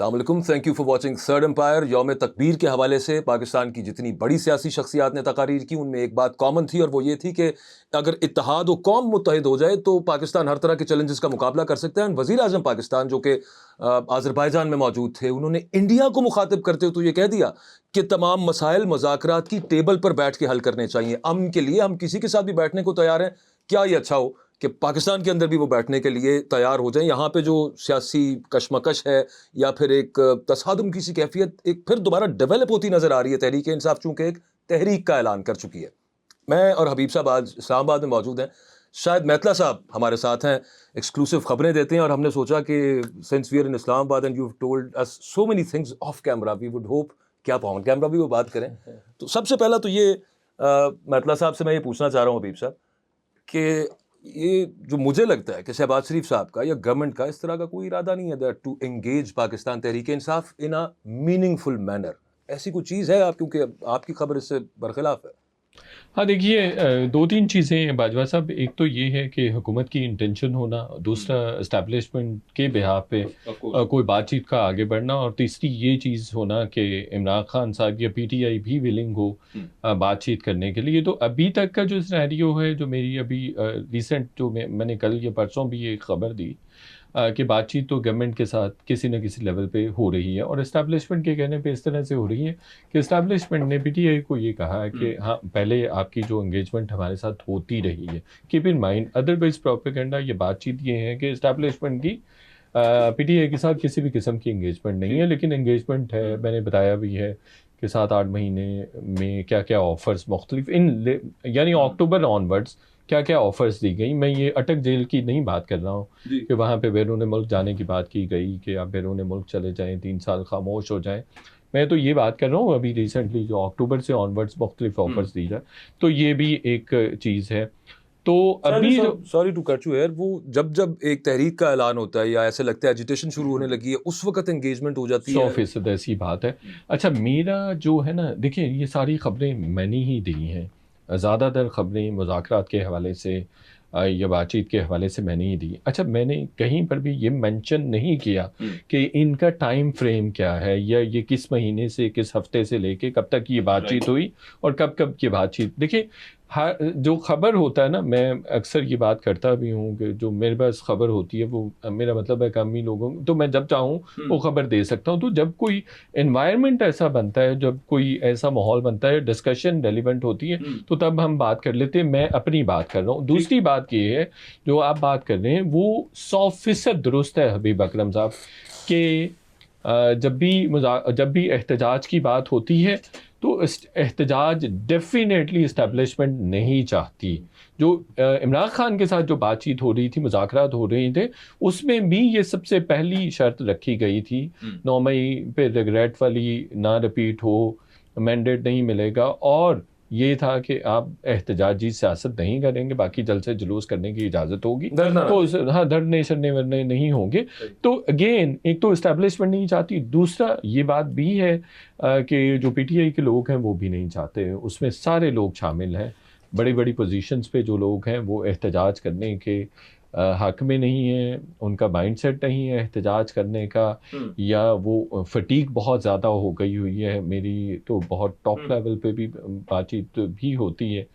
अस्सलाम वालेकुम, thank you for watching third umpire. यौम तकबीर के हवाले से पाकिस्तान की जितनी बड़ी सियासी शख्सियात ने तकारीर की, उनमें एक बात कॉमन थी और वो ये थी कि अगर इत्तेहाद व कौम मुत्तहिद हो जाए तो पाकिस्तान हर तरह के चैलेंजेस का मुकाबला कर सकता है। वज़ीर आज़म पाकिस्तान जो कि आज़रबाईजान में मौजूद थे, उन्होंने इंडिया को मुखातिब करते हुए तो ये कह दिया कि तमाम मसाइल मुज़ाकरात की टेबल पर बैठ के हल करने चाहिए। अमन के लिए हम किसी के साथ भी बैठने को तैयार हैं। क्या ये अच्छा हो कि पाकिस्तान के अंदर भी वो बैठने के लिए तैयार हो जाएं। यहाँ पे जो सियासी कशमकश है या फिर एक तसादुम की सी कैफियत एक फिर दोबारा डेवलप होती नजर आ रही है। तहरीक इंसाफ चूंकि एक तहरीक का ऐलान कर चुकी है। मैं और हबीब साहब आज इस्लामाबाद में मौजूद हैं। शाहिद मैतला साहब हमारे साथ हैं, एक्सक्लूसिव खबरें देते हैं और हमने सोचा कि since we are in Islamabad and you have told us so many things off camera, we would hope कि आप ऑन कैमरा भी वो बात करें। तो सबसे पहला तो ये मैतला साहब से मैं ये पूछना चाह रहा हूँ हबीब साहब कि ये जो मुझे लगता है कि शहबाज शरीफ साहब का या गवर्नमेंट का इस तरह का कोई इरादा नहीं है that to engage Pakistan Tehreek Insaf in a meaningful manner. ऐसी कोई चीज़ है आप, क्योंकि आपकी खबर इससे बरखिलाफ है। हाँ देखिए, दो तीन चीज़ें हैं बाजवा साहब। एक तो ये है कि हुकूमत की इंटेंशन होना, दूसरा इस्टेब्लिशमेंट के बिहाफ पे कोई बातचीत का आगे बढ़ना, और तीसरी ये चीज़ होना कि इमरान खान साहब या पीटीआई भी विलिंग हो बातचीत करने के लिए। तो अभी तक का जो सिनेरियो है, जो मेरी अभी रिसेंट जो मैंने कल या परसों भी एक ख़बर दी कि बातचीत तो गवर्नमेंट के साथ किसी न किसी लेवल पे हो रही है, और इस्टेब्लिशमेंट के कहने पे इस तरह से हो रही है कि इस्टेब्लिशमेंट ने पीटीआई को ये कहा है कि हाँ, पहले आपकी जो एंगेजमेंट हमारे साथ होती रही है, keep in mind, otherwise propaganda ये बातचीत ये है कि इस्टेब्लिशमेंट की पीटीआई के साथ किसी भी किस्म की एंगेजमेंट नहीं है, लेकिन एंगेजमेंट है। मैंने बताया भी है कि 7-8 महीने में क्या क्या ऑफ़र्स मुख्तलिफ यानी अक्टूबर ऑनवर्ड्स क्या क्या ऑफ़र्स दी गई। मैं ये अटक जेल की नहीं बात कर रहा हूँ कि वहाँ पे बैरून मुल्क जाने की बात की गई कि आप बैरून मुल्क चले जाएँ, 3 साल खामोश हो जाएँ। मैं तो ये बात कर रहा हूँ अभी रिसेंटली जो अक्टूबर से ऑनवर्ड्स मुख्तलिफ ऑफ़र्स दी जाए, तो ये भी एक चीज़ है। तो अभी sorry to cut you here, वो जब एक तहरीक का ऐलान होता है या ऐसे लगता है एजिटेशन शुरू होने लगी है, उस वक्त एंगेजमेंट हो जाती है। 100% ऐसी बात है। अच्छा, मेरा जो है ना, देखिए ये सारी खबरें मैंने ही दी हैं, ज़्यादातर खबरें मुज़ाकरात के हवाले से या बातचीत के हवाले से मैंने ही दी। अच्छा, मैंने कहीं पर भी ये मेंशन नहीं किया कि इनका टाइम फ्रेम क्या है, या ये किस महीने से किस हफ्ते से लेके कब तक ये बातचीत हुई और कब कब की बातचीत। देखिए, हर जो खबर होता है ना, मैं अक्सर ये बात करता भी हूँ कि जो मेरे पास खबर होती है वो मेरा मतलब है कम ही लोगों, तो मैं जब चाहूँ वो खबर दे सकता हूँ। तो जब कोई एनवायरनमेंट ऐसा बनता है, जब कोई ऐसा माहौल बनता है, डिस्कशन रेलिवेंट होती है, तो तब हम बात कर लेते हैं। मैं अपनी बात कर रहा हूँ। दूसरी बात ये है, जो आप बात कर रहे हैं वो 100% दुरुस्त है हबीब अकरम साहब, कि जब भी एहतजाज की बात होती है तो एहतजाज डेफिनेटली इस्टेब्लिशमेंट नहीं चाहती। जो इमरान खान के साथ जो बातचीत हो रही थी, मुज़ाकरात हो रहे थे, उसमें भी ये सबसे पहली शर्त रखी गई थी 9 मई पे रिग्रेट वाली ना रिपीट हो, मैंडेट नहीं मिलेगा, और ये था कि आप एहतजाजी सियासत नहीं करेंगे, बाकी जलसे जुलूस करने की इजाज़त होगी, तो हाँ, धरने शरने वरने नहीं होंगे। तो अगेन, एक तो इस्टेब्लिशमेंट नहीं चाहती, दूसरा ये बात भी है कि जो पीटीआई के लोग हैं वो भी नहीं चाहते। उसमें सारे लोग शामिल हैं, बड़ी बड़ी पोजीशंस पे जो लोग हैं वो एहतजाज करने के हक में नहीं है, उनका माइंडसेट नहीं है एहतजाज करने का, या वो फटीक बहुत ज़्यादा हो गई हुई है। मेरी तो बहुत टॉप लेवल पे भी बातचीत भी होती है,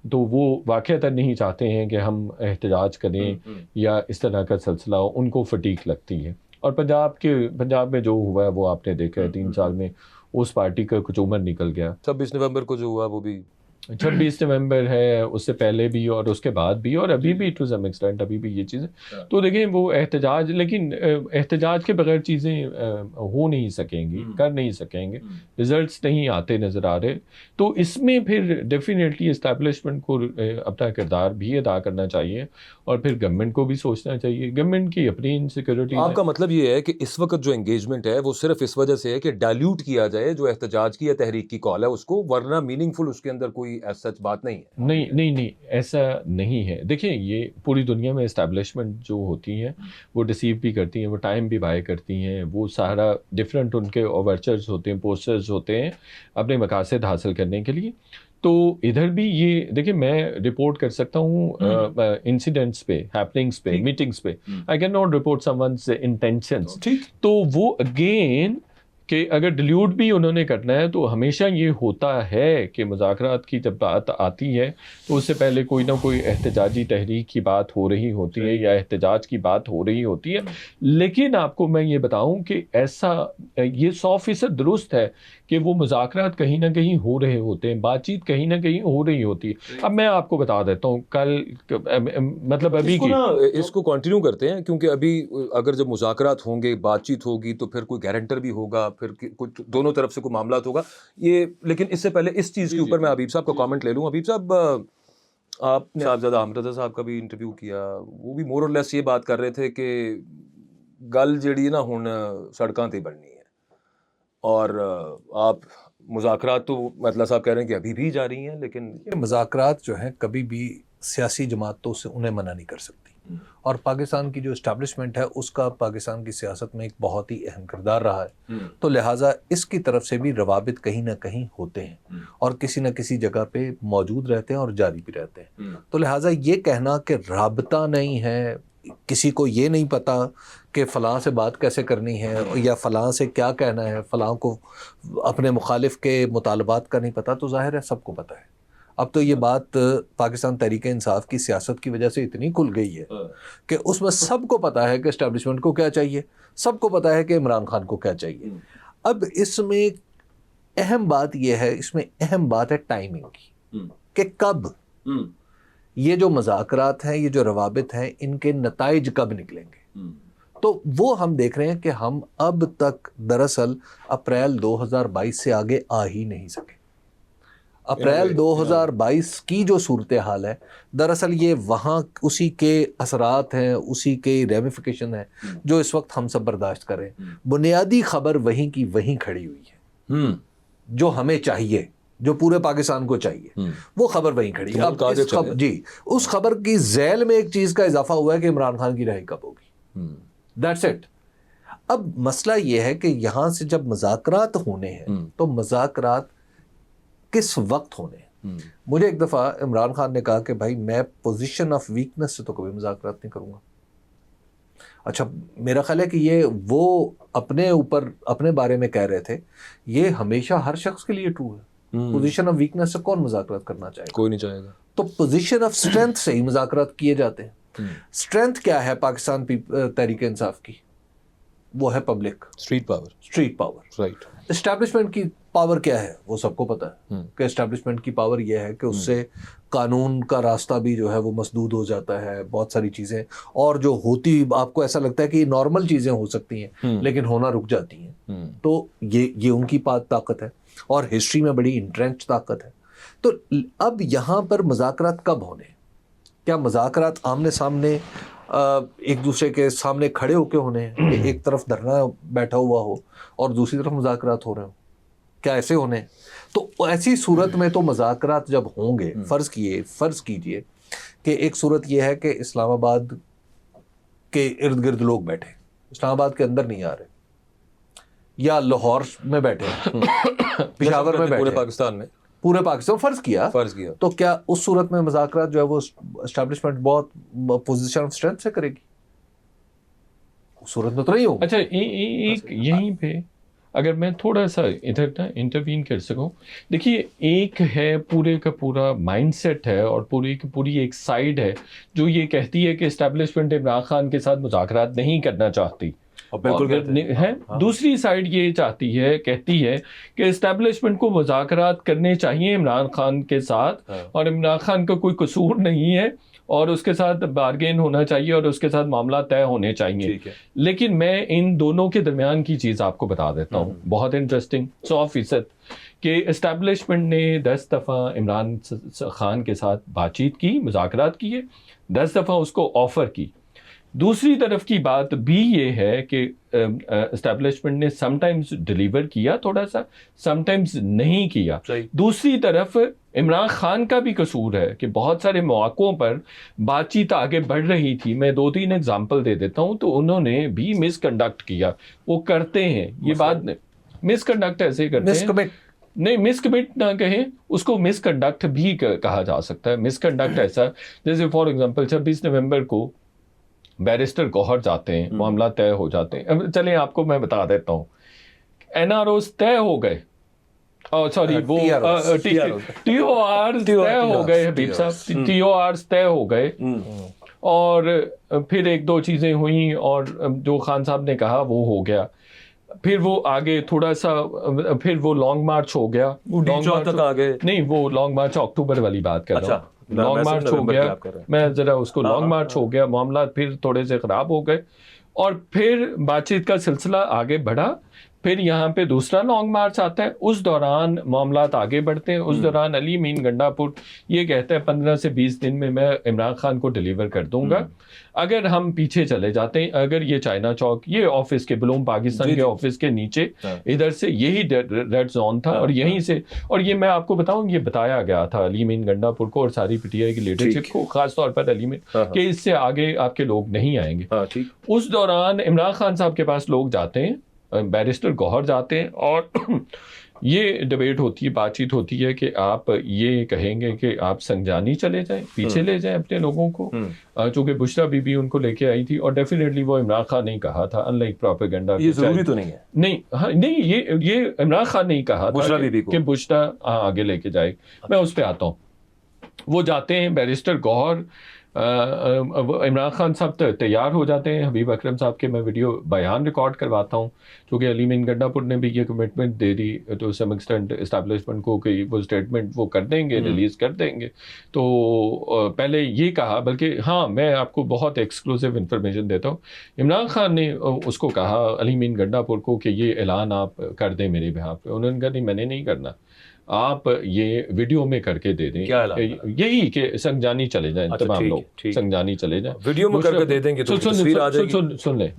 तो वो वाक़ईतन नहीं चाहते हैं कि हम एहतजाज करें या इस तरह का सिलसिला हो, उनको फटीक लगती है। और पंजाब में जो हुआ है वो आपने देखा है, 3 साल में उस पार्टी का कुछ उम्र निकल गया। 26 नवंबर को जो हुआ वो भी 26 नवंबर है, उससे पहले भी और उसके बाद भी, और अभी भी टू सम एक्सटेंट अभी भी ये चीज़ें। तो देखें, वो एहतजाज, लेकिन एहतजाज के बगैर चीज़ें हो नहीं सकेंगी, कर नहीं सकेंगे, रिजल्ट्स नहीं आते नज़र आ रहे। तो इसमें फिर डेफिनेटली इस्टेब्लिशमेंट को अपना किरदार भी अदा करना चाहिए, और फिर गवर्नमेंट को भी सोचना चाहिए। गवर्नमेंट की अपनी इनसिक्योरिटी। आपका मतलब ये है कि इस वक्त जो एंगेजमेंट है वो सिर्फ इस वजह से है कि डाइल्यूट किया जाए जो एहतजाज की या तहरीक की कॉल है उसको, वरना मीनिंगफुल उसके अंदर कोई सच बात नहीं है। नहीं नहीं नहीं, ऐसा नहीं है। देखिए, ये पूरी दुनिया में एस्टैब्लिशमेंट जो होती हैं वो डिसीव भी करती हैं, वो टाइम भी बाय करती हैं, वो सारा डिफरेंट उनके ओवरचर्स होते हैं, पोस्टर्स होते हैं अपने मकासद हासिल करने के लिए। तो इधर भी ये देखिए, मैं रिपोर्ट कर सकता हूँ इंसिडेंट्स पे, हैपनिंग्स पे, मीटिंग्स पे। I can not report someone's intentions. तो वो अगेन कि अगर डिल्यूट भी उन्होंने करना है तो हमेशा ये होता है कि मुज़ाकरात की जब बात आती है तो उससे पहले कोई ना कोई एहतजाजी तहरीक की बात हो रही होती है या एहतजाज की बात हो रही होती है। लेकिन आपको मैं ये बताऊं कि ऐसा ये 100% दुरुस्त है कि वो मुज़ाकरात कहीं ना कहीं हो रहे होते हैं, बातचीत कहीं ना कहीं हो रही होती है। अब मैं आपको बता देता हूँ कल मतलब अभी की इसको कंटिन्यू करते हैं, क्योंकि अभी अगर जब मुज़ाकरात होंगे, बातचीत होगी, तो फिर कोई गारंटर भी होगा, फिर कुछ दोनों तरफ से कोई मामला होगा ये। लेकिन इससे पहले इस चीज़ के ऊपर मैं हबीब साहब का कमेंट ले लूँ। हबीब साहब, आपने साहबजादा हमरजा साहब का भी इंटरव्यू किया, वो भी मोर और लेस ये बात कर रहे थे कि गल जिहड़ी ना हुण सड़कां ते बननी है, और आप मुज़ाकरात तो मतलब साहब कह रहे हैं कि अभी भी जारी हैं, लेकिन मुज़ाकरात जो हैं कभी भी सियासी जमातों से उन्हें मना नहीं कर सकती, और पाकिस्तान की जो इस्टेब्लिशमेंट है उसका पाकिस्तान की सियासत में एक बहुत ही अहम किरदार रहा है। तो लिहाजा इसकी तरफ से भी रवाबित कहीं ना कहीं होते हैं और किसी न किसी जगह पे मौजूद रहते हैं और जारी भी रहते हैं। तो लिहाजा ये कहना कि राबता नहीं है, किसी को ये नहीं पता कि फ़लाँ से बात कैसे करनी है या फ़लाँ से क्या कहना है, फ़लाँ को अपने मुखालिफ के मुतालबात का नहीं पता, तो ज़ाहिर है सबको पता है। अब तो ये बात पाकिस्तान तहरीक इंसाफ की सियासत की वजह से इतनी खुल गई है कि उसमें सबको पता है कि एस्टेब्लिशमेंट को क्या चाहिए, सबको पता है कि इमरान खान को क्या चाहिए। अब इसमें अहम बात यह है, इसमें अहम बात है टाइमिंग की कि कब ये जो मज़ाकरात हैं, ये जो रवाबित हैं, इनके नताइज कब निकलेंगे। तो वो हम देख रहे हैं कि हम अब तक दरअसल अप्रैल 2022 से आगे आ ही नहीं सके। अप्रैल 2022 की जो सूरत हाल है, दरअसल ये वहाँ उसी के असरात हैं, उसी के रेमिफिकेशन हैं जो इस वक्त हम सब बर्दाश्त कर रहे हैं। बुनियादी खबर वहीं की वहीं खड़ी हुई है, जो हमें चाहिए, जो पूरे पाकिस्तान को चाहिए, वो खबर वहीं खड़ी है। अब इस जी उस खबर की झैल में एक चीज़ का इजाफा हुआ है कि इमरान खान की रिहाई कब होगी। That's it. अब मसला ये है कि यहाँ से जब मज़ाकरात होने हैं तो मज़ाकरात किस वक्त होने हैं। मुझे एक दफ़ा इमरान खान ने कहा कि भाई मैं पोजीशन ऑफ वीकनेस से तो कभी मज़ाकरात नहीं करूँगा। अच्छा, मेरा ख्याल है कि ये वो अपने ऊपर अपने बारे में कह रहे थे, ये हमेशा हर शख्स के लिए ट्रू है। पोजीशन ऑफ वीकनेस से कौन मुज़ाकरात करना चाहेगा? कोई नहीं चाहेगा। तो पोजीशन ऑफ स्ट्रेंथ से ही मुज़ाकरात किए जाते हैं। स्ट्रेंथ क्या है पाकिस्तान तहरीक इंसाफ की? वो है public, street power. Right. Establishment की पावर क्या है? वो सबको पता है कि एस्टैब्लिशमेंट की पावर यह है कि उससे कानून का रास्ता भी जो है वो मसदूद हो जाता है, बहुत सारी चीज़ें, और जो होती आपको ऐसा लगता है कि नॉर्मल चीज़ें हो सकती हैं लेकिन होना रुक जाती हैं। तो ये उनकी ताकत है और हिस्ट्री में बड़ी इंट्रेंच ताकत है। तो अब यहाँ पर मुज़ाकरात कब होने? क्या मुज़ाकरात आमने सामने एक दूसरे के सामने खड़े होकर होने हैं कि एक तरफ धरना बैठा हुआ हो और दूसरी तरफ मुज़ाकरात हो रहे हो? क्या ऐसे होने? तो ऐसी सूरत में तो मुज़ाकरात जब होंगे, फ़र्ज़ कीजिए कि एक सूरत यह है कि इस्लामाबाद के इर्द गिर्द लोग बैठे, इस्लामाबाद के अंदर नहीं आ रहे, या लाहौर में बैठे, पेशावर में बैठे, पूरे पाकिस्तान फ़र्ज़ किया, तो क्या उस सूरत में मुज़ाकरात जो है वो एस्टैब्लिशमेंट बहुत पोजीशन ऑफ स्ट्रेंथ से करेगी? उस सूरत में तो नहीं होगा। अच्छा, एक यहीं पे अगर मैं थोड़ा सा इधर ना इंटरवीन कर सकूं, देखिए एक है पूरे का पूरा माइंडसेट है और पूरी की पूरी एक साइड है जो ये कहती है कि एस्टैब्लिशमेंट इमरान खान के साथ मुज़ाकरात नहीं करना चाहती, बिल्कुल है। दूसरी साइड ये कहती है कि एस्टैब्लिशमेंट को मुज़ाकरात करने चाहिए इमरान खान के साथ, और इमरान खान का कोई कसूर नहीं है और उसके साथ बार्गेन होना चाहिए और उसके साथ मामला तय होने चाहिए। लेकिन मैं इन दोनों के दरमियान की चीज़ आपको बता देता हूँ, बहुत इंटरेस्टिंग, 100% कि एस्टैब्लिशमेंट ने 10 दफ़ा इमरान खान के साथ बातचीत की, मुज़ाकरात किए, 10 दफ़ा उसको ऑफ़र की। दूसरी तरफ की बात भी ये है कि एस्टैब्लिशमेंट ने समटाइम्स डिलीवर किया थोड़ा सा, समटाइम्स नहीं किया। दूसरी तरफ इमरान खान का भी कसूर है कि बहुत सारे मौक़ों पर बातचीत आगे बढ़ रही थी। मैं 2-3 एग्जांपल दे देता हूँ, तो उन्होंने भी मिसकंडक्ट किया। वो करते हैं ये बात, मिसकंडक्ट ऐसे करते हैं, नहीं, मिसकमिट ना कहें, उसको मिसकंडक्ट भी कहा जा सकता है। मिसकंडक्ट ऐसा, जैसे फॉर एग्जांपल 26 नवंबर को बैरिस्टर गौहर जाते हैं, मामला तय हो जाते हैं। अब चलिए आपको मैं बता देता हूँ, एनआरओस तय हो गए, सॉरी वो टीओआर तय हो गए, हबीब साहब टीओआर तय हो गए, और फिर एक दो चीज़ें हुई और जो खान साहब ने कहा वो हो गया। फिर वो आगे थोड़ा सा, फिर वो लॉन्ग मार्च हो गया, लॉन्ग मार्च तक आ गए, नहीं वो लॉन्ग मार्च अक्टूबर वाली बात कर रहा हूँ, लॉन्ग मार्च हो गया, मैं जरा उसको लॉन्ग मार्च हो गया, मामला फिर थोड़े से खराब हो गए, और फिर बातचीत का सिलसिला आगे बढ़ा। फिर यहाँ पे दूसरा लॉन्ग मार्च आता है, उस दौरान मामलात आगे बढ़ते हैं। उस दौरान अली मीन गंडापुर ये कहते हैं 15 से 20 दिन में मैं इमरान खान को डिलीवर कर दूंगा। अगर हम पीछे चले जाते हैं, अगर ये चाइना चौक, ये ऑफिस के बलूम पाकिस्तान के ऑफिस के नीचे इधर से यही रेड जोन था, और यहीं से, और ये मैं आपको बताऊं, ये बताया गया था अली मीन गंडापुर को और सारी पीटीआई की लीडरशिप को, खासतौर पर अली मीन, कि इससे आगे आपके लोग नहीं आएंगे। उस दौरान इमरान खान साहब के पास लोग जाते हैं, बैरिस्टर गौहर जाते हैं, और ये डिबेट होती है, बातचीत होती है कि आप ये कहेंगे कि आप संजानी चले जाएं, पीछे ले जाएं अपने लोगों को, चूंकि बुशरा बीबी उनको लेके आई थी, और डेफिनेटली वो इमरान खान ने कहा था, अनलाइक प्रोपेगेंडा। ये जरूरी तो नहीं है, नहीं, हाँ, नहीं, ये इमरान खान ने कहा था कि बुशरा आगे लेके जाए। मैं उस पर आता हूँ। वो जाते हैं, बैरिस्टर गौहर, इमरान खान साहब तैयार हो जाते हैं, हबीब अकरम साहब के मैं वीडियो बयान रिकॉर्ड करवाता हूँ, क्योंकि अली मीन गंडापुर ने भी ये कमिटमेंट दे दी तो सम एक्सटेंट एस्टैब्लिशमेंट को कि वो स्टेटमेंट वो कर देंगे, रिलीज कर देंगे। तो पहले ये कहा, बल्कि हाँ मैं आपको बहुत एक्सक्लूसिव इंफॉर्मेशन देता हूँ, इमरान खान ने उसको कहा अली मीन गंडापुर को कि ये ऐलान आप कर दें मेरे बिहाफ पे। उन्होंने कहा नहीं, मैंने नहीं करना, आप ये वीडियो में करके दे दें। यही कि संजानी चले जाएं, तमाम लोग संजानी चले जाएं, वीडियो में करके दे देंगे तो तस्वीर आ जाएगी। सुन ले,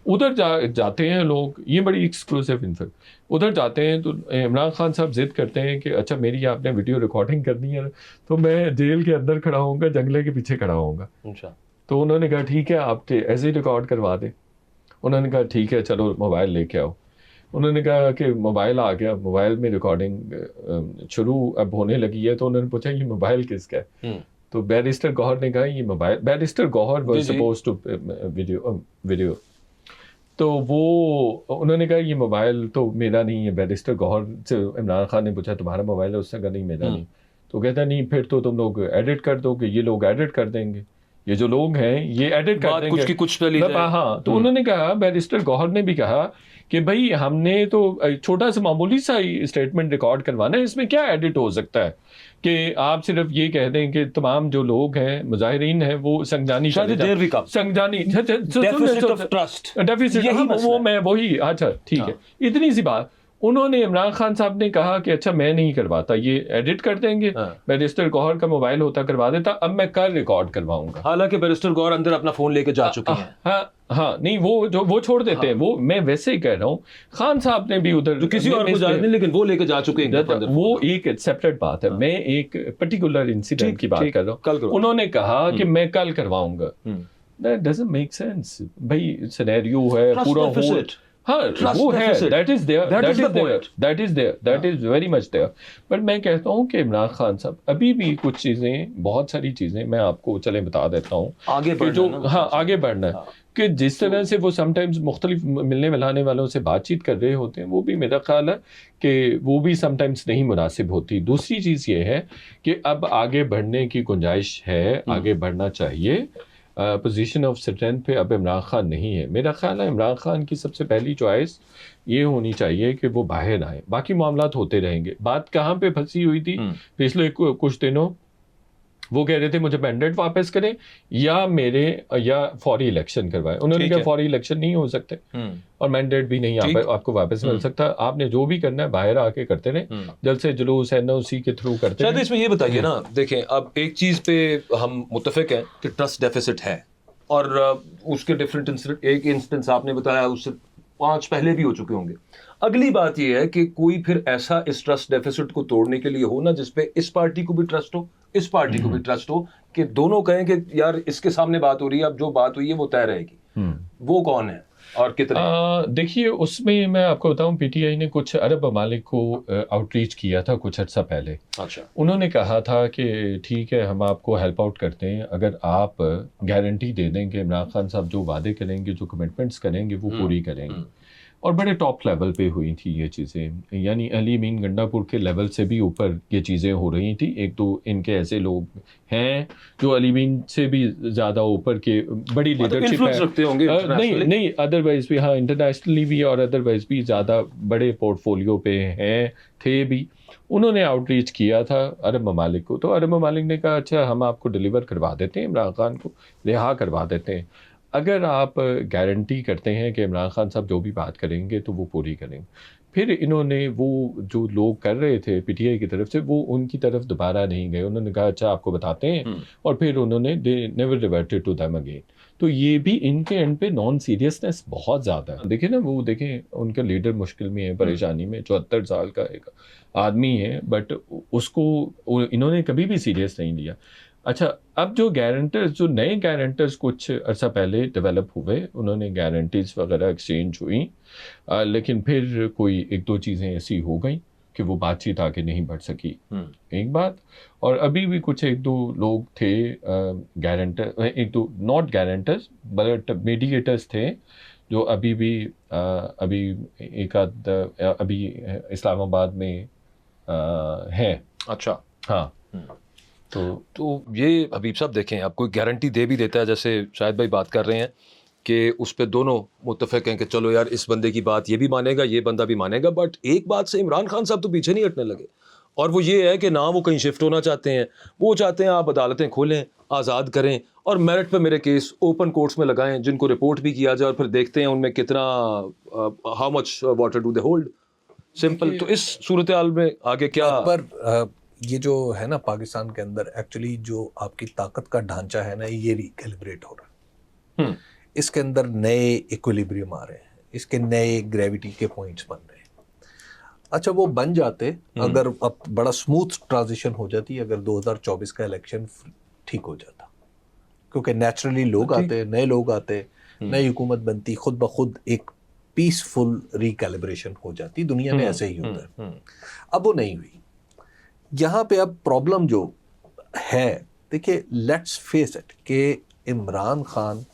उधर जाते हैं लोग, ये बड़ी एक्सक्लूसिव इन्फो, उधर जाते हैं तो इमरान खान साहब जिद करते हैं कि अच्छा मेरी आपने वीडियो रिकॉर्डिंग करनी है तो मैं जेल के अंदर खड़ा होऊंगा, जंगले के पीछे खड़ा होऊंगा। तो उन्होंने कहा ठीक है, आप ऐसे ही रिकॉर्ड करवा दें। उन्होंने कहा ठीक है, चलो मोबाइल लेके आओ। उन्होंने कहा कि मोबाइल आ गया, मोबाइल में रिकॉर्डिंग शुरू अब होने लगी है। तो उन्होंने पूछा ये मोबाइल किसका है? तो बैरिस्टर गौहर ने कहा ये mobile, barrister Gohar was supposed to video, तो वो उन्होंने कहा ये मोबाइल तो मेरा नहीं है। बैरिस्टर गौहर से इमरान खान ने पूछा तुम्हारा मोबाइल है? उसने कहा नहीं मेरा नहीं। तो कहता नहीं फिर तो तुम लोग एडिट कर दो, कि ये लोग एडिट कर देंगे, ये जो लोग हैं ये एडिट कर देंगे, कुछ की कुछ हाँ। तो उन्होंने कहा, बैरिस्टर गौहर ने भी कहा कि भाई हमने तो छोटा सा मामूली सा स्टेटमेंट रिकॉर्ड करवाना है, इसमें क्या एडिट हो सकता है कि आप सिर्फ ये कह दें कि तमाम जो लोग हैं मुजाहिरीन हैं वो संजानी संजानी डेफिसिट, वो मैं वही, अच्छा ठीक है, इतनी सी बात। उन्होंने इमरान खान साहब ने कहा कि अच्छा मैं नहीं करवाता, ये एडिट कर देंगे, बैरिस्टर गौहर का मोबाइल होता करवा देता, अब मैं कल रिकॉर्ड करवाऊंगा। हालांकि बैरिस्टर गौहर अंदर अपना फोन लेके जा चुके हैं। हाँ नहीं, वो छोड़ देते हैं, वो मैं वैसे ही कह रहा हूँ। खान साहब ने भी उधर जो किसी और को जाने नहीं, लेकिन वो लेके जा चुके हैं, वो एक सेपरेट बात है। मैं एक पर्टिकुलर इंसिडेंट की बात कर रहा हूँ। उन्होंने कहा कि मैं कल करवाऊंगा। That doesn't make sense। भाई सिनेरियो है पूरा, हाँ वो है, that is there, that is very much there। But मैं कहता हूँ कि इमरान खान साहब अभी भी कुछ चीज़ें, बहुत सारी चीज़ें मैं आपको चले बता देता हूँ आगे बढ़ना, हाँ आगे बढ़ना है, कि जिस तरह से वो समटाइम्स मुख्तलिफ मिलने मिलाने वालों से बातचीत कर रहे होते हैं, वो भी मेरा ख्याल है कि वो भी समटाइम्स नहीं मुनासिब होती। दूसरी चीज़ ये है कि अब आगे बढ़ने की गुंजाइश है, आगे बढ़ना चाहिए। पोजीशन ऑफ स्ट्रेंथ पे अब इमरान खान नहीं है। मेरा ख्याल है इमरान खान की सबसे पहली चॉइस ये होनी चाहिए कि वो बाहर आए, बाकी मामलात होते रहेंगे। बात कहाँ पे फंसी हुई थी पिछले कुछ दिनों, वो कह रहे थे मुझे मैंडेट वापस करें या फौरी इलेक्शन करवाएं। उन्होंने कहा फौरी इलेक्शन नहीं हो सकते और मैंडेट भी नहीं आपको वापस मिल सकता। आपने जो भी करना है बाहर आके करते रहे, जल्द से जुलूस एनओसी के थ्रू करते रहे। इसमें ये बताइए ना, देखें अब एक चीज पे हम मुत्तफिक हैं कि ट्रस्ट डेफिसिट है, और उसके डिफरेंट एक इंस्टेंस आपने बताया, उससे 5 पहले भी हो चुके होंगे। अगली बात यह है कि कोई फिर ऐसा इस ट्रस्ट डेफिसिट को तोड़ने के लिए हो ना, जिसपे इस पार्टी को भी ट्रस्ट हो, इस पार्टी को भी ट्रस्ट हो, कि दोनों कहें कि यार इसके सामने बात हो रही है, अब जो बात हुई है वो तय रहेगी। वो कौन है? और कितने? देखिए उसमें मैं आपको बताऊं, पीटीआई ने कुछ अरब ममालिक को आउटरीच किया था कुछ अर्सा पहले। अच्छा। उन्होंने कहा था कि ठीक है हम आपको हेल्प आउट करते हैं अगर आप गारंटी दे दें कि इमरान खान साहब जो वादे करेंगे, जो कमिटमेंट्स करेंगे वो पूरी करेंगे। और बड़े टॉप लेवल पे हुई थी ये चीज़ें, यानी अली मीन गंडापुर के लेवल से भी ऊपर ये चीज़ें हो रही थी। एक तो इनके ऐसे लोग हैं जो अली मीन से भी ज़्यादा ऊपर के बड़ी लीडरशिप है, रखते होंगे नहीं अदरवाइज भी, हाँ इंटरनेशनली भी और अदरवाइज भी ज़्यादा बड़े पोर्टफोलियो पे हैं, थे भी। उन्होंने आउटरीच किया था अरब ममालिक को, तो अरब ममालिक ने कहा अच्छा हम आपको डिलीवर करवा देते हैं, इमरान खान को रिहा करवा देते हैं अगर आप गारंटी करते हैं कि इमरान खान साहब जो भी बात करेंगे तो वो पूरी करेंगे। फिर इन्होंने वो जो लोग कर रहे थे पीटीआई की तरफ से, वो उनकी तरफ दोबारा नहीं गए। उन्होंने कहा अच्छा आपको बताते हैं, और फिर उन्होंने they never reverted to them again. तो ये भी इनके एंड पे नॉन सीरियसनेस बहुत ज़्यादा है। देखें ना, वो देखें उनका लीडर मुश्किल में है, परेशानी में, 74 साल का एक आदमी है, बट उसको इन्होंने कभी भी सीरियस नहीं लिया। अच्छा, अब जो गारंटर्स, जो नए गारंटर्स कुछ अर्सा पहले डेवलप हुए, उन्होंने गारंटीज वगैरह एक्सचेंज हुई, लेकिन फिर कोई एक दो चीज़ें ऐसी हो गई कि वो बातचीत आगे नहीं बढ़ सकी, एक बात। और अभी भी कुछ एक दो लोग थे गारंटर, एक दो नॉट गारंटर्स बट मीडिएटर्स थे, जो अभी भी अभी एक आध अभी इस्लामाबाद में है। अच्छा। हाँ। तो ये हबीब साहब देखें, आप कोई गारंटी दे भी देता है, जैसे शाहिद भाई बात कर रहे हैं कि उस पर दोनों मुत्तफिक हैं कि चलो यार इस बंदे की बात ये भी मानेगा, ये बंदा भी मानेगा, बट एक बात से इमरान खान साहब तो पीछे नहीं हटने लगे। और वो ये है कि ना वो कहीं शिफ्ट होना चाहते हैं, वो चाहते हैं आप अदालतें खोलें, आज़ाद करें और मेरिट पे मेरे केस ओपन कोर्ट्स में लगाएं, जिनको रिपोर्ट भी किया जाए और फिर देखते हैं उनमें कितना how much water do they hold. Simple. तो इस सूरत हाल में आगे क्या? पर ये जो है ना पाकिस्तान के अंदर एक्चुअली जो आपकी ताकत का ढांचा है ना, ये रिकैलिब्रेट हो रहा है। इसके अंदर नए इक्विलिब्रियम आ रहे हैं, इसके नए ग्रेविटी के पॉइंट्स बन रहे हैं। अच्छा, वो बन जाते अगर अब बड़ा स्मूथ ट्रांजिशन हो जाती अगर 2024 का इलेक्शन ठीक हो जाता, क्योंकि नेचुरली लोग आते, नए लोग आते, नई हुकूमत बनती, खुद ब खुद एक पीसफुल रिकैलिब्रेशन हो जाती। दुनिया में ऐसे ही होता है। अब वो नहीं हुई। यहाँ पे अब प्रॉब्लम जो है, देखिए लेट्स फेस इट कि इमरान खान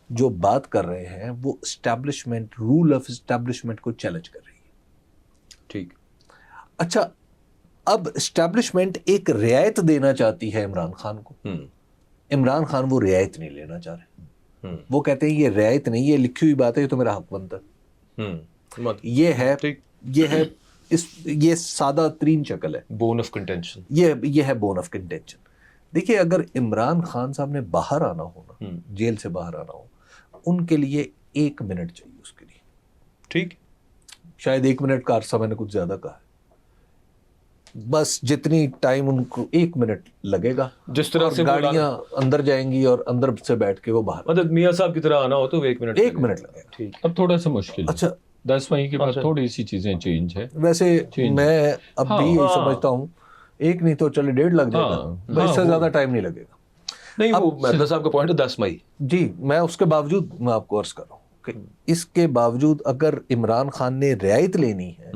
जो बात कर रहे हैं वो एस्टैब्लिशमेंट, रूल ऑफ एस्टैब्लिशमेंट को चैलेंज कर रही है। ठीक। अच्छा, अब एस्टैब्लिशमेंट एक रियायत देना चाहती है इमरान खान को। इमरान खान वो रियायत नहीं लेना चाह रहे। वो कहते हैं ये रियायत नहीं, ये लिखी हुई बात है, ये तो मेरा हक बनता है। ये है, ये है, ये सादा तरीन शक्ल है, बोन ऑफ कंटेंशन। ये है बोन ऑफ कंटेंशन। देखिए, अगर इमरान खान साहब ने बाहर आना हो ना, जेल से बाहर आना हो, उनके लिए 1 मिनट चाहिए उसके लिए। ठीक, शायद 1 मिनट का अरसा मैंने कुछ ज्यादा कहा है, बस जितनी टाइम उनको 1 मिनट लगेगा, जिस तरह से गाड़ियां अंदर जाएंगी और अंदर से बैठ के वो बाहर, मतलब मियां साहब की तरह आना हो तो 1 मिनट लगेगा। ठीक। अब थोड़ा सा मुश्किल। अच्छा, 10 मई के बाद थोड़ी सी चीजें चेंज है। वैसे मैं अब भी यही समझता हूँ, 1 नहीं तो चले 1.5 लग जाएगा, इससे ज्यादा टाइम नहीं लगेगा। नहीं, वो मेहता साहब का पॉइंट है 10 मई। जी, मैं उसके बावजूद मैं आपको अर्ज कर रहा हूँ कि इसके बावजूद अगर इमरान खान ने रियायत लेनी है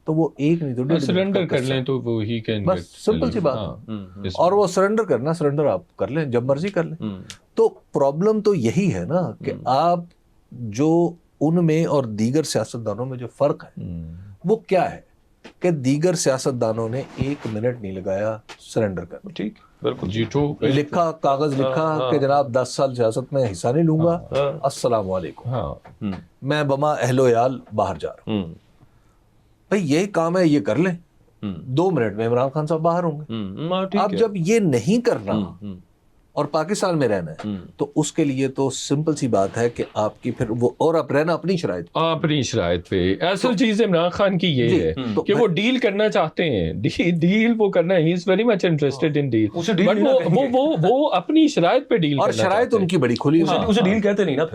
तो वो 1 नहीं तो 1.5 सरेंडर कर लें तो वो ही कैन, बस सिंपल सी बात है। और वो सरेंडर करना, सरेंडर आप कर लें जब मर्जी कर लें। तो प्रॉब्लम तो यही है ना कि आप जो उनमें और दीगर सियासतदानों में जो फर्क है वो क्या है कि दीगर सियासतदानों ने 1 मिनट नहीं लगाया सरेंडर करने। ठीक, बिल्कुल जी। लिखा, कागज लिखा कि जनाब 10 साल सियासत में हिस्सा नहीं लूंगा, अस्सलाम वालेकुम, मैं बमा अहलो-याल बाहर जा रहा हूँ। भाई यही काम है, ये कर लें, 2 मिनट में इमरान खान साहब बाहर होंगे। अब जब ये नहीं करना और पाकिस्तान में रहना है तो उसके लिए तो सिंपल सी बात है कि आपकी फिर वो, और आप रहना अपनी शराइत पे। असल चीज इमरान खान की ये है कि वो डील करना चाहते हैं, डील वो करना है, he is very much interested in deal, but वो अपनी शराइत पे डील, और शराइत उनकी बड़ी खुली, उसे डील कहते नहीं ना,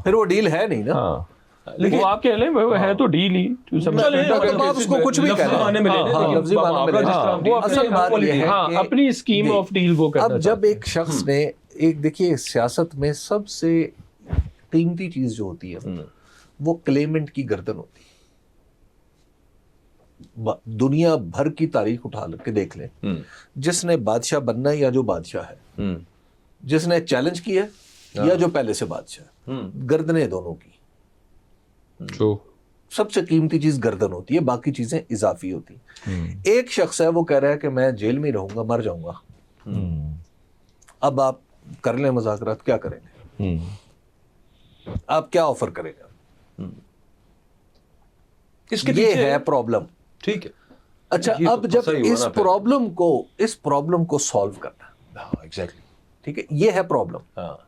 फिर वो डील है नहीं ना। लेकिन वो आप कह लें वो है तो डील ही, उसको कुछ भी अपनी स्कीम ऑफ डील वो करना। अब जब एक शख्स ने, एक देखिए सियासत में सबसे कीमती चीज जो होती है वो क्लेमेंट की गर्दन होती है। दुनिया भर की तारीख उठा के देख लें, जिसने बादशाह बनना है या जो बादशाह है, जिसने चैलेंज किया है या जो पहले से बादशाह है, गर्दनें दोनों की। सबसे कीमती चीज गर्दन होती है, बाकी चीजें इजाफी होती। एक शख्स है वो कह रहा है कि मैं जेल में रहूंगा, मर जाऊंगा। अब आप कर लें मुज़ाकरात, क्या करेंगे? आप क्या ऑफर करेंगे? इसके ये पीछे है प्रॉब्लम। ठीक है। अच्छा, अब जब इस प्रॉब्लम को सॉल्व करना, एग्जैक्टली, ठीक है, ये है प्रॉब्लम। हाँ।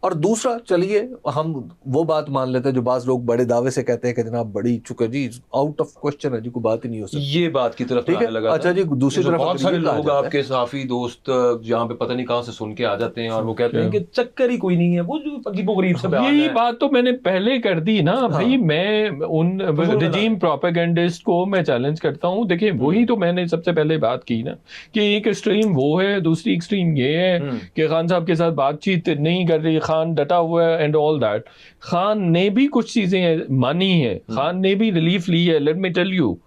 और दूसरा, चलिए हम वो बात मान लेते हैं जो बाज लोग बड़े दावे से कहते हैं कि जनाब बड़ी चुके जी, आउट ऑफ क्वेश्चन है जी, कोई बात ही नहीं हो सकती। ये बात की तरफ ठीक है, लगा अच्छा जी, दूसरी तरफ बहुत सारे लोग आपके साफी दोस्त जहाँ पे पता नहीं कहाँ से सुन के आ जाते हैं और वो कहते हैं कि चक्कर ही कोई नहीं है, वो जो अजीबोगरीब से बयान है। यही बात तो मैंने पहले कर दी ना भाई। मैं उन रिजीम प्रोपेगेंडिस्ट को मैं चैलेंज करता हूँ। देखिए वही तो मैंने सबसे पहले बात की ना कि एक एक्सट्रीम वो है, दूसरी एक्सट्रीम ये है कि खान साहब के साथ बातचीत नहीं कर रही, खान डटा हुआ है एंड ऑल दैट। खान ने भी कुछ चीजें मानी है, खान ने भी रिलीफ ली है। Let me tell you,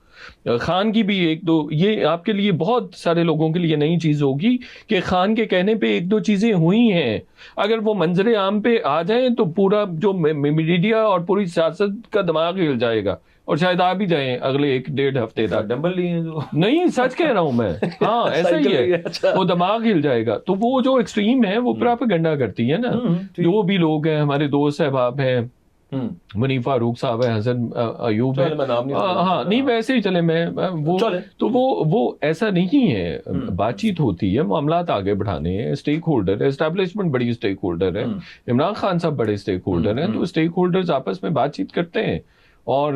Khan की भी एक दो, ये आपके लिए बहुत सारे लोगों के लिए नई चीज होगी कि खान के कहने पे एक दो चीजें हुई हैं। अगर वो मंजरे आम पे आ जाएं तो पूरा जो मीडिया और पूरी सियासत का दिमाग हिल जाएगा, और शायद आ भी जाएं अगले 1-1.5 हफ्ते तक। डंबल लिए हैं जो नहीं, सच कह रहा हूं मैं। हाँ, ऐसा ही है। अच्छा। वो दिमाग हिल जाएगा। तो वो जो एक्सट्रीम है वो प्रोपेगेंडा करती है ना। जो भी लोग हैं, हमारे दोस्त अहबाब हैं, मुनीफ फारूक साहब है, हसन अयूब है, हाँ नहीं वैसे ही चले मैं वो तो वो ऐसा नहीं है। बातचीत होती है, मामलात आगे बढ़ाने हैं। स्टेक होल्डर है, एस्टेब्लिशमेंट बड़ी स्टेक होल्डर है, इमरान खान साहब बड़े स्टेक होल्डर हैं, तो स्टेक होल्डर्स आपस में बातचीत करते हैं। और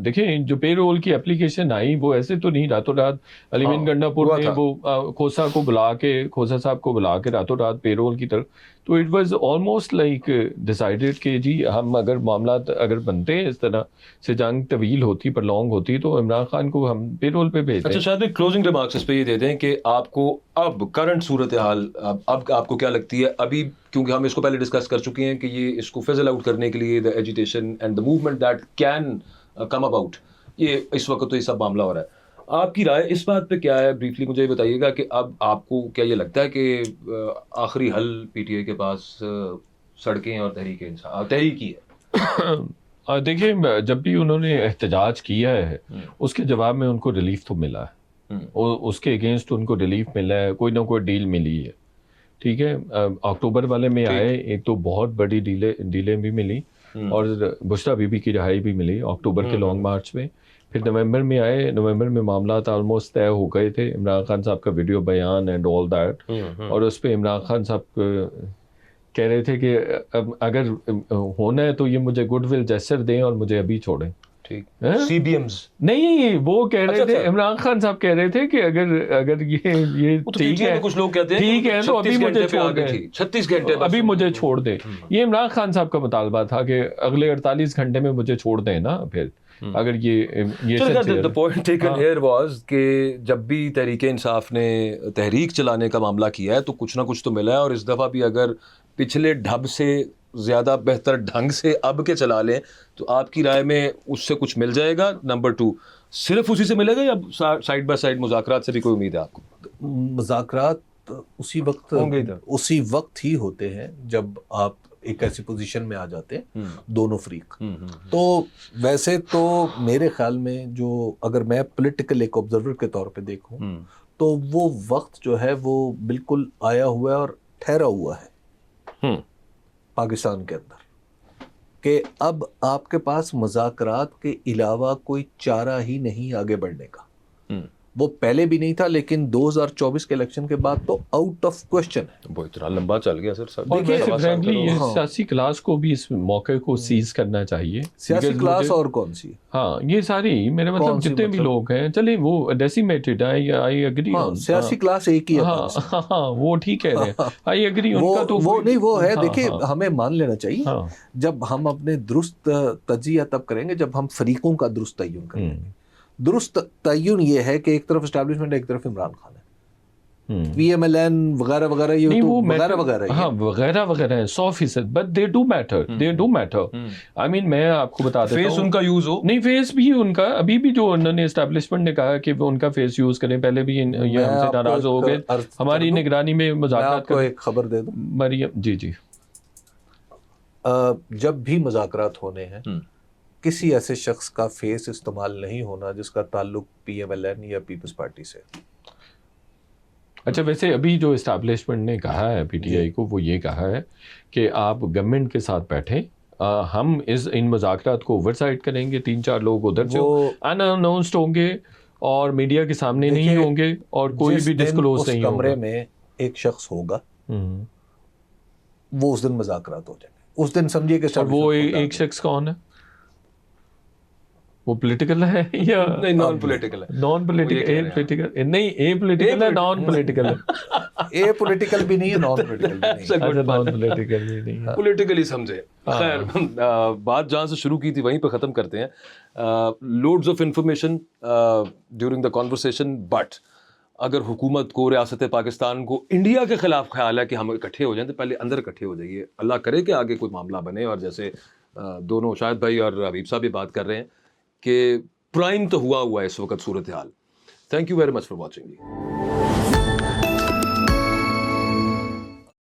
देखें जो पे रोल की एप्लीकेशन आई वो ऐसे तो नहीं रातों रात अलीमीन गंडापुर ने वो खोसा साहब को बुला के रातों रात पे रोल की तरफ। तो it was almost like decided कि जी हम अगर मामला अगर बनते हैं इस तरह से, जंग तवील होती, प्रलॉन्ग होती, तो इमरान खान को हम पे रोल पे भेजते हैं। अच्छा शायद क्लोजिंग रिमार्क्स इस पे ये दे दें कि आपको अब करंट सूरत हाल अब आपको क्या लगती है अभी, क्योंकि हम इसको पहले डिस्कस कर चुके हैं कि ये इसको फिजल आउट करने के लिए the agitation and the movement that can come about, ये इस वक्त तो ये सब मामला हो रहा है। आपकी राय इस बात पे क्या है? ब्रीफली मुझे बताइएगा कि अब आपको क्या ये लगता है कि आखिरी हल पीटीआई के पास सड़कें और तहरीक ही है? देखिए जब भी उन्होंने एहतजाज किया है उसके जवाब में उनको रिलीफ तो मिला है, उसके अगेंस्ट उनको रिलीफ मिला है, कोई ना कोई डील मिली है। ठीक है, अक्टूबर वाले में आए एक तो बहुत बड़ी डीलें भी मिली और बुशरा बीबी की रिहाई भी मिली अक्टूबर के लॉन्ग मार्च में। फिर नवंबर में आए, नवंबर में मामला ऑलमोस्ट तय हो गए थे, इमरान खान साहब का वीडियो बयान एंड ऑल दैट, और उस पर इमरान खान साहब कह रहे थे कि अगर होना है तो ये मुझे गुडविल जेस्चर दें और मुझे अभी छोड़ें। ठीक, सीबीएम्स नहीं, वो कह रहे थे, इमरान खान साहब कह रहे थे कि अगर ये ठीक है, कुछ लोग कहते हैं ठीक है तो अभी मुझे छोड़ दें, 36 घंटे अभी मुझे छोड़ दें। ये इमरान खान साहब का मुतालबा था कि अगले 48 घंटे में मुझे छोड़ दें ना। फिर अगर ये the point taken here was कि जब भी तहरीक इंसाफ ने तहरीक चलाने का मामला किया है तो कुछ ना कुछ तो मिला है, और इस दफ़ा भी अगर पिछले ढब से ज़्यादा बेहतर ढंग से अब के चला लें तो आपकी राय में उससे कुछ मिल जाएगा? नंबर 2, सिर्फ उसी से मिलेगा या साइड बाय साइड मुज़ाकरात से भी कोई उम्मीद है आपको? मुज़ाकरात उसी वक्त ही होते हैं जब आप एक ऐसी पोजीशन में आ जाते हैं दोनों फ्रीक। तो वैसे तो मेरे ख्याल में जो, अगर मैं पॉलिटिकल एक ऑब्जर्वर के तौर पे देखूं तो वो वक्त जो है वो बिल्कुल आया हुआ है और ठहरा हुआ है पाकिस्तान के अंदर कि अब आपके पास मुज़ाकरात के अलावा कोई चारा ही नहीं आगे बढ़ने का। वो पहले भी नहीं था, लेकिन 2024 के इलेक्शन के बाद तो आउट ऑफ क्वेश्चन है। वो इतना लंबा चल गया सर। देखिए फ्रैंकली ये सियासी क्लास को भी इस मौके को सीज करना चाहिए। सियासी क्लास और कौन सी? हाँ, ये सारी मेरे मतलब जितने भी लोग हैं, चले वो डेसिमेटेड है, आई एग्री। सियासी क्लास एक ही है। हाँ, वो ठीक कह रहे हैं, आई एग्री। उनका तो वो नहीं, वो है। देखिए हमें मान लेना चाहिए जब हम अपने दुरुस्त तजिया तब करेंगे जब हम फरीकों का दुरुस्त तय्युन करेंगे। दुरुस्त तय्युन ये है कि एक तरफ एस्टैब्लिशमेंट है, एक तरफ इमरान खान है। PMLN वगैरह वगैरह, ये नहीं, तो वो वगैरह वगैरह ही हाँ है। वगैरह वगैरह है 100%, but they do matter. I mean मैं आपको बता देता फेस हूँ, उनका यूज हो, नहीं फेस भी उनका अभी भी जो उन्होंने एस्टेब्लिशमेंट ने कहा कि वो उनका फेस यूज करें, पहले भी ये मैं हमसे आपको नाराज हो एक गए, अर्ज कर हमारी दूं? निगरानी में मैं मुज़ाकरात आपको करें। एक खबर दे दूं, मरियम जी जब भी मुज़ाकरात होने हैं किसी ऐसे शख्स का फेस इस्तेमाल नहीं होना जिसका ताल्लुक PMLN या पीपल्स पार्टी से। अच्छा, वैसे अभी जो इस्टेब्लिशमेंट ने कहा है PTI को, वो ये कहा है कि आप गवर्नमेंट के साथ बैठें, हम इन मुज़ाकरात को ओवरसाइट करेंगे, 3-4 लोग उधर से अनअनाउंस्ड होंगे और मीडिया के सामने नहीं होंगे और कोई भी डिस्क्लोज नहीं होगा। उस कमरे में एक शख्स होगा, वो उस दिन मुज़ाकरात हो जाएंगे। उस दिन समझिए कि और वो एक शख्स कौन है? वो पॉलिटिकल है या नहीं, नॉन पॉलिटिकल है, नॉन पॉलिटिकल नहीं, ए पॉलिटिकल है, नॉन पॉलिटिकल है। ए पॉलिटिकल भी नहीं है, नॉन पॉलिटिकल भी नहीं है। अच्छा, नॉन पॉलिटिकल भी नहीं है, पॉलिटिकली समझे। खैर, बात जहाँ से शुरू की थी वहीं पर ख़त्म करते हैं। Loads of information during the conversation, but अगर हुकूमत को, रियासत पाकिस्तान को इंडिया के ख़िलाफ़ ख्याल है कि हम इकट्ठे हो जाएं, तो पहले अंदर इकट्ठे हो जाइए। अल्लाह करे कि आगे कोई मामला बने, और जैसे दोनों शाहिद भाई और हबीब साहब भी बात कर रहे हैं कि प्राइम तो हुआ है इस वक्त सूरत हाल। Thank you very much for watching.